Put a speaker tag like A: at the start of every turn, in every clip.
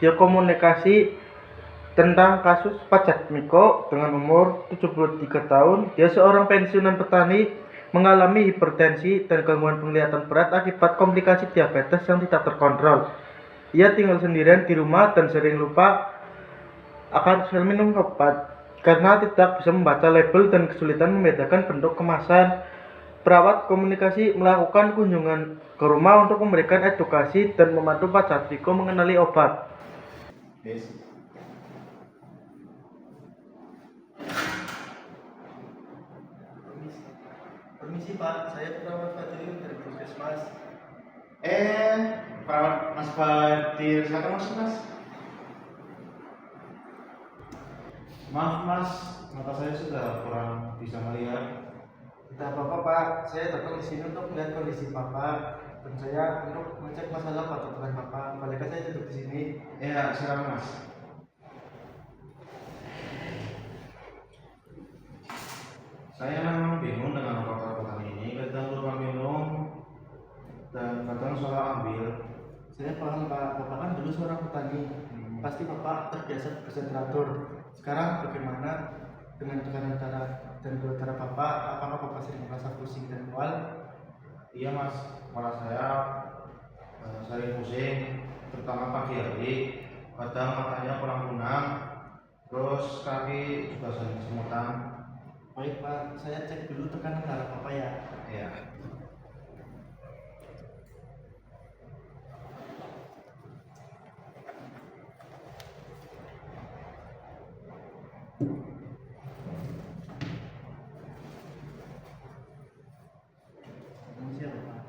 A: video komunikasi tentang kasus Pak Jatmiko dengan umur 73 tahun. Dia seorang pensiunan petani mengalami hipertensi dan gangguan penglihatan berat akibat komplikasi diabetes yang tidak terkontrol. Ia tinggal sendirian di rumah dan sering lupa akan minum obat karena tidak bisa membaca label dan kesulitan membedakan bentuk kemasan. Perawat komunikasi melakukan kunjungan ke rumah untuk memberikan edukasi dan membantu Pak Jatmiko mengenali obat.
B: Yes.
A: Permisi Pak, saya perawat Fadil dari Puskesmas.
B: Perawat Mas Fadil, silakan masuk Mas. Maaf Mas, mata saya sudah kurang bisa melihat.
A: Tidak apa-apa Pak, saya datang di sini untuk melihat kondisi Bapak dan saya untuk mengecek masalah patok Bapak. Bolehkah saya duduk di sini?
B: Ya, silakan Mas. Saya memang bingung dengan obat-obatan ini. Kadang lupa minum dan kadang salah ambil.
A: Saya paham Pak, Bapak kan dulu seorang petani. Pasti Bapak terbiasa bekerja teratur. Sekarang bagaimana dengan tekanan darah dan gula darah Bapak? Apakah Bapak sering merasa pusing dan mual?
B: Iya Mas, kepala saya sering pusing, terutama pagi hari. Kadang matanya kurang kunang, terus kaki juga sering semutan.
A: Baik Pak, saya cek dulu tekanan darah Bapak ya.
B: Ya.
A: Permisi ya Bapak.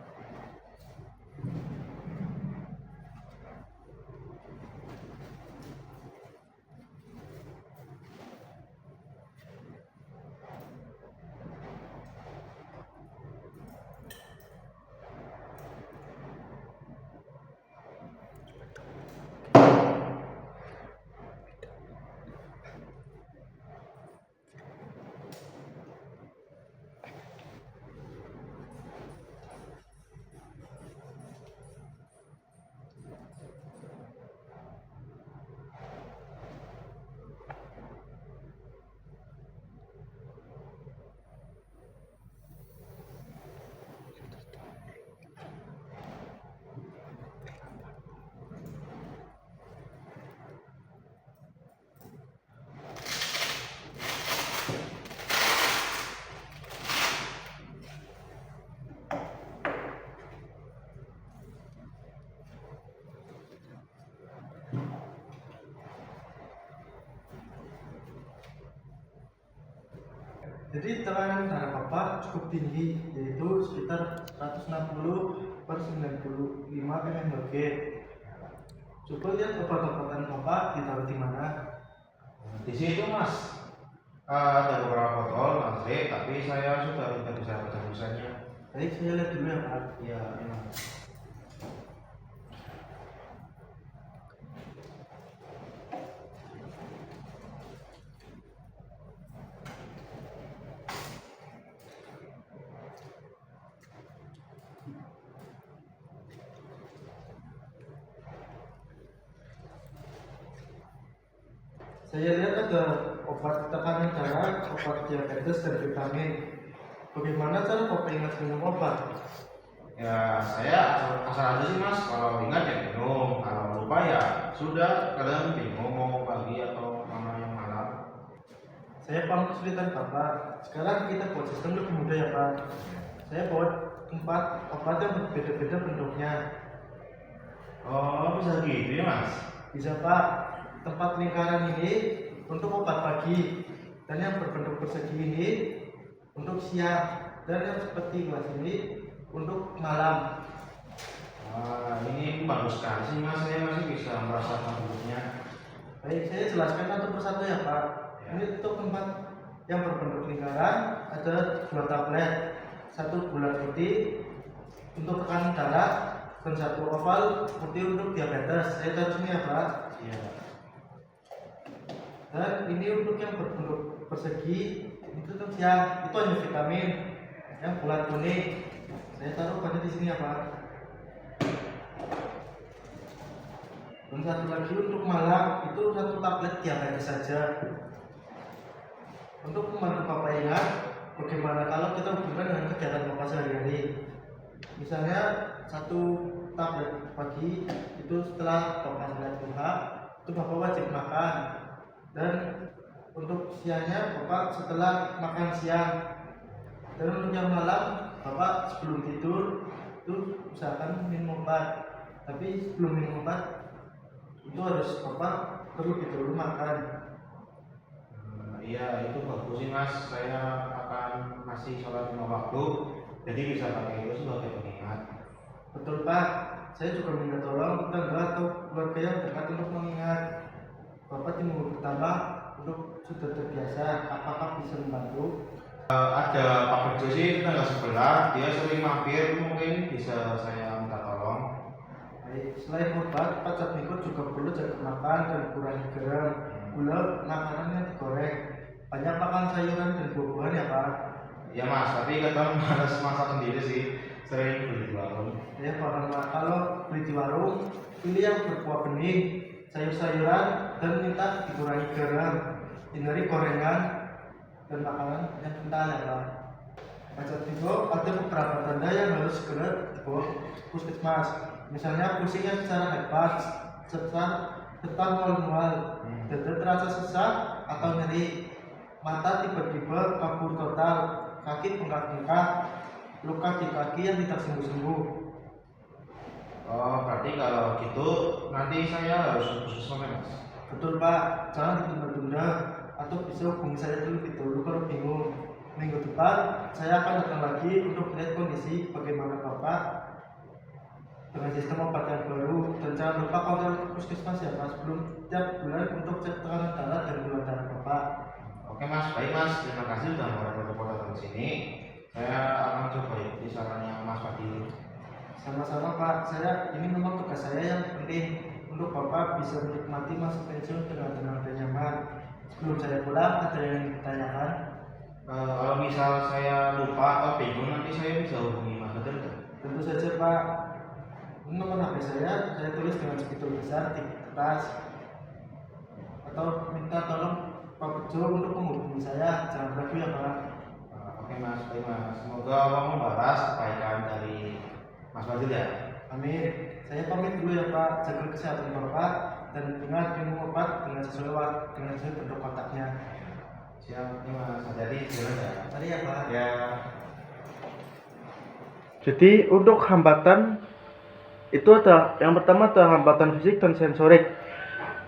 A: Jadi tekanan darah Bapak cukup tinggi, yaitu sekitar 160/95 mmHg. Coba lihat obat-obatan Bapak ditaruh di mana.
B: Di situ Mas, ada beberapa botol antri, tapi saya sudah tidak bisa baca tulisannya.
A: Baik, saya lihat dulu ya Pak.
B: Ya, memang.
A: Saya lihat ada obat tekanan darah, obat diabetes, dan vitamin. Bagaimana cara Bapak ingat minum obat?
B: Ya, saya asal aja sih Mas, kalau ingat ya minum, kalau lupa ya sudah, kadang bingung mau pagi atau mana yang malam.
A: Saya paham kesulitan Bapak. Sekarang kita buat sistem lebih mudah ya Pak. Saya buat 4 obat yang berbeda-beda bentuknya.
B: Oh, bisa gitu ya Mas?
A: Bisa Pak. Tempat lingkaran ini untuk obat pagi, dan yang berbentuk persegi ini untuk siang, dan yang seperti gelas ini untuk malam.
B: Wah, ini bagus sekali sih Mas, saya masih bisa merasakan bentuknya.
A: Baik, saya jelaskan satu persatu ya Pak.
B: Ya.
A: Ini untuk tempat yang berbentuk lingkaran ada 2 tablet, 1 bulat putih untuk tekanan darah dan 1 oval putih untuk diabetes. Saya taruh sini ya Pak.
B: Iya.
A: Dan ini untuk yang berbentuk persegi itu untuk siang, itu hanya vitamin. Yang bulat kuning saya taruh pada di sini ya Pak. Dan Dan satu lagi untuk malam itu satu tablet tiap hari saja. Untuk membantu Bapak ingat bagaimana kalau kita hubungkan dengan kegiatan Bapak sehari-hari. Misalnya satu tablet pagi itu setelah Bapak sholat duha itu Bapak wajib makan, dan untuk siangnya Bapak setelah makan siang, dan untuk yang malam Bapak sebelum tidur itu usahakan minum obat. Tapi sebelum minum obat itu harus Bapak terlebih dahulu makan.
B: Iya, itu bagus sih Mas. Saya akan masih sholat 5 waktu, jadi bisa pakai itu sebagai pengingat.
A: Betul Pak, saya juga minta tolong tetangga atau keluarga yang dekat untuk mengingat. Bapak di minggu pertama untuk sudah terbiasa, apakah bisa membantu?
B: Ada Pak Bejo sih tetangga sebelah, dia sering mampir, mungkin bisa saya minta tolong.
A: Baik, selain obat, Pak Jatmiko juga perlu jaga makan dan kurangi garam, gula, makanan yang digoreng. Banyak makan sayuran dan buah-buahan ya Pak.
B: Ya Mas, tapi kadang malas masak sendiri sih, sering beli di warung.
A: Ya Pak, kalau beli di warung, pilih yang berkuah bening, sayur-sayuran, dan minta dikurangi garam. Hindari gorengan dan makanan yang kental ya Pak. Pak Jatmiko, ada beberapa tanda yang harus segera dibawa ke puskesmas. Misalnya pusing yang secara hebat, serta mual-mual, dada terasa sesak atau nyeri, mata tiba-tiba kabur total, kaki bengkak-bengkak, luka di kaki yang tidak sembuh-sembuh.
B: Oh, berarti kalau gitu nanti saya harus khusus sama Mas.
A: Betul Pak, jangan ditunda-tunda atau bisa hubungi saya terlebih dahulu kalau bingung. Minggu depan saya akan datang lagi untuk melihat kondisi bagaimana Bapak dengan sistem obat yang baru, dan jangan lupa kontrol puskesmas ya Mas sebelum tiap bulan untuk cek tekanan darah dan gula darah Bapak.
B: Oke Mas, baik Mas, terima kasih sudah mau datang ke sini. Saya akan coba ikuti sarannya Mas Fadil.
A: Sama-sama Pak, ini memang tugas saya yang penting untuk Bapak bisa menikmati masa pensiun dengan tenang dan nyaman. Sebelum saya pulang, ada yang ditanyakan?
B: Kalau misal saya lupa atau bingung, nanti saya bisa hubungi Mas Fadil.
A: Tentu saja Pak. Ini nomor HP saya tulis dengan segitu besar di kertas. Atau minta tolong Pak Bejo untuk menghubungi saya, jangan ragu ya Pak.
B: Oke Mas, baik Mas. Semoga Allah membalas kebaikan dari Mas Fadil ya.
A: Amin. Saya pamit dulu ya Pak, jaga kesehatan Bapak dan ingat minum obat dengan sesuai bentuk kotaknya.
B: Siap, nih Mas. Jadi jalan ya.
A: Mari ya Pak.
B: Ya.
A: Jadi untuk hambatan itu ada yang pertama ada hambatan fisik dan sensorik.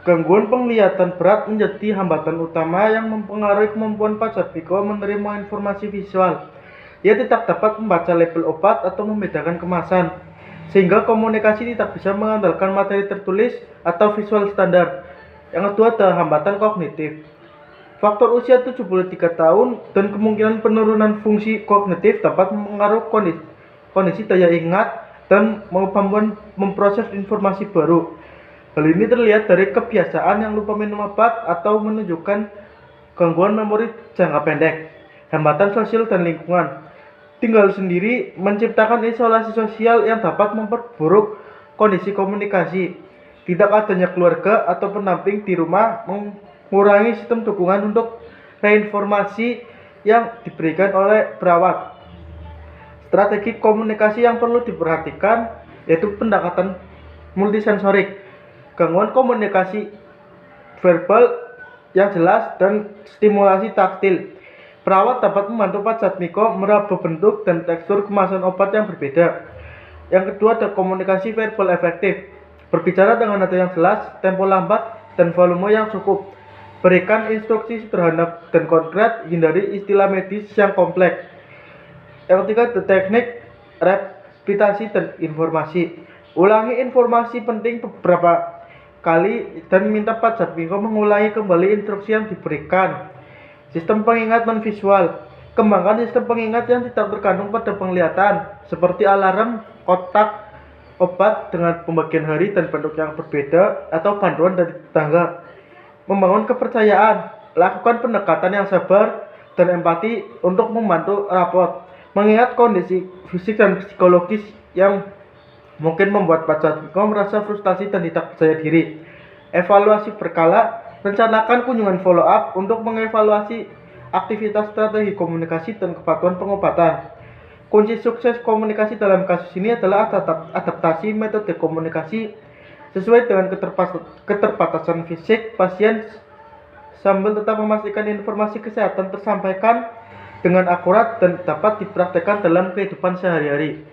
A: Gangguan penglihatan berat menjadi hambatan utama yang mempengaruhi kemampuan Pak Jatmiko menerima informasi visual. Ia tidak dapat membaca label obat atau membedakan kemasan, sehingga komunikasi tidak bisa mengandalkan materi tertulis atau visual standar. Yang kedua ada hambatan kognitif. Faktor usia 73 tahun dan kemungkinan penurunan fungsi kognitif dapat mempengaruhi kondisi daya ingat dan kemampuan memproses informasi baru. Hal ini terlihat dari kebiasaan yang lupa minum obat atau menunjukkan gangguan memori jangka pendek. Hambatan sosial dan lingkungan. Tinggal sendiri menciptakan isolasi sosial yang dapat memperburuk kondisi komunikasi. Tidak adanya keluarga atau pendamping di rumah mengurangi sistem dukungan untuk reinformasi yang diberikan oleh perawat. Strategi komunikasi yang perlu diperhatikan yaitu pendekatan multisensorik, gangguan komunikasi verbal yang jelas dan stimulasi taktil. Perawat dapat membantu Pak Jatmiko meraba bentuk dan tekstur kemasan obat yang berbeda. Yang kedua ada komunikasi verbal efektif, berbicara dengan nada yang jelas, tempo lambat, dan volume yang cukup. Berikan instruksi sederhana dan konkret, hindari istilah medis yang kompleks. Yang ketiga ada teknik repetisi dan informasi. Ulangi informasi penting beberapa kali dan minta Pak Jatmiko mengulangi kembali instruksi yang diberikan. Sistem pengingat non visual. Kembangkan sistem pengingat yang tidak tergantung pada penglihatan, seperti alarm, kotak obat dengan pembagian hari dan bentuk yang berbeda, atau bantuan dari tetangga. Membangun kepercayaan. Lakukan pendekatan yang sabar dan empati untuk membantu rapor. Mengingat kondisi fisik dan psikologis yang mungkin membuat Pak Jatmiko merasa frustasi dan tidak percaya diri. Evaluasi berkala, rencanakan kunjungan follow up untuk mengevaluasi aktivitas strategi komunikasi dan kepatuhan pengobatan. Kunci sukses komunikasi dalam kasus ini adalah adaptasi metode komunikasi sesuai dengan keterbatasan fisik pasien sambil tetap memastikan informasi kesehatan tersampaikan dengan akurat dan dapat dipraktikkan dalam kehidupan sehari-hari.